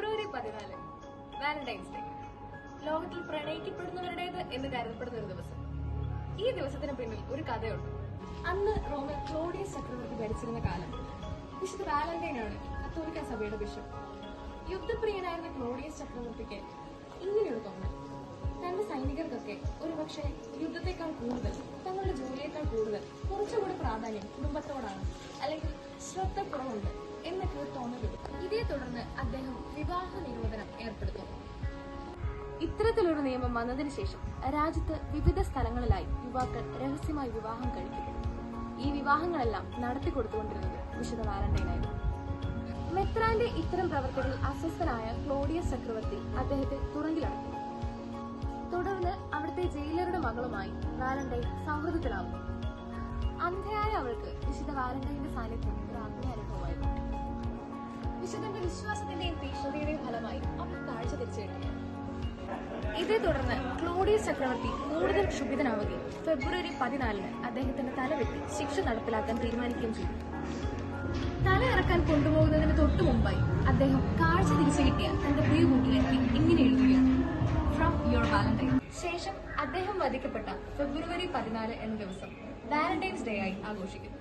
ഫെബ്രുവരി 14 Valentine's day. ലോകത്തിൽ പ്രണയിക്കപ്പെടുന്നവരുടേത് എന്ന് കരുതപ്പെടുന്ന ഒരു ദിവസം. ഈ ദിവസത്തിന് പിന്നിൽ ഒരു കഥയുണ്ട്. അന്ന് റോമിൽ ക്ലോഡിയസ് ചക്രവർത്തി ഭരിച്ചിരുന്ന കാലം. വിശുദ്ധ വാലന്റൈനാണ് കത്തോലിക്ക സഭയുടെ ബിഷപ്പ്. യുദ്ധപ്രിയനായിരുന്ന ക്ലോഡിയസ് ചക്രവർത്തിക്ക് ഇങ്ങനെയൊരു തോന്നൽ. തന്റെ സൈനികർക്കൊക്കെ ഒരുപക്ഷെ യുദ്ധത്തെക്കാൾ കൂടുതൽ, തങ്ങളുടെ ജോലിയേക്കാൾ കൂടുതൽ കുറച്ചുകൂടി പ്രാധാന്യം കുടുംബത്തോടാണ്, അല്ലെങ്കിൽ ശ്രദ്ധക്കുറവുണ്ട് എന്നൊക്കെ ഒരു തോന്നലുണ്ട്. ഇതേ തുടർന്ന് അദ്ദേഹം വിവാഹ നിരോധനം ഏർപ്പെടുത്തുന്നു. ഇത്തരത്തിലൊരു നിയമം വന്നതിന് ശേഷം രാജ്യത്ത് വിവിധ സ്ഥലങ്ങളിലായി യുവാക്കൾ രഹസ്യമായി വിവാഹം കഴിക്കുന്നു. ഈ വിവാഹങ്ങളെല്ലാം നടത്തിക്കൊടുത്തുകൊണ്ടിരുന്നത് വിശുദ്ധ വാലന്റൈനായിരുന്നു. മെത്രാന്റെ ഇത്തരം പ്രവർത്തികളിൽ അസ്വസ്ഥനായ ക്ലോഡിയസ് ചക്രവർത്തി അദ്ദേഹത്തെ തുറങ്കിലടക്കുന്നു. തുടർന്ന് അവിടുത്തെ ജയിലറുടെ മകളുമായി വാലന്റൈൻ സൗഹൃദത്തിലാവുന്നു. അന്ധയായ അവൾക്ക് വിശുദ്ധ വാലന്റൈന്റെ സാന്നിധ്യം ഒരു ആത്മീയാനുഭവമായിരുന്നു. വിശുദ്ധന്റെ വിശ്വാസത്തിന്റെയും തീക്ഷ്ണതയുടെയും ഫലമായി അവൾ കാഴ്ച തിരിച്ചു കിട്ടി. ഇതേ തുടർന്ന് ക്ലോഡിയസ് ചക്രവർത്തി കൂടുതൽ ക്ഷുഭിതനാവുകയും ഫെബ്രുവരി 14 അദ്ദേഹത്തിന്റെ തലവെട്ടി ശിക്ഷ നടപ്പിലാക്കാൻ തീരുമാനിക്കുകയും ചെയ്തു. തല ഇറക്കാൻ കൊണ്ടുപോകുന്നതിന് തൊട്ടു മുമ്പായി അദ്ദേഹം കാഴ്ച തിരിച്ചു കിട്ടിയ തന്റെ പ്രിയ കൂട്ടുകാരിക്ക് ഇങ്ങനെ എഴുതുകയാണ്: ഫ്രം യുവർ വാലന്റൈൻ. ശേഷം അദ്ദേഹം വധിക്കപ്പെട്ട ഫെബ്രുവരി 14 എന്ന ദിവസം വാലന്റൈൻസ് ഡേ ആയി ആഘോഷിക്കുന്നു.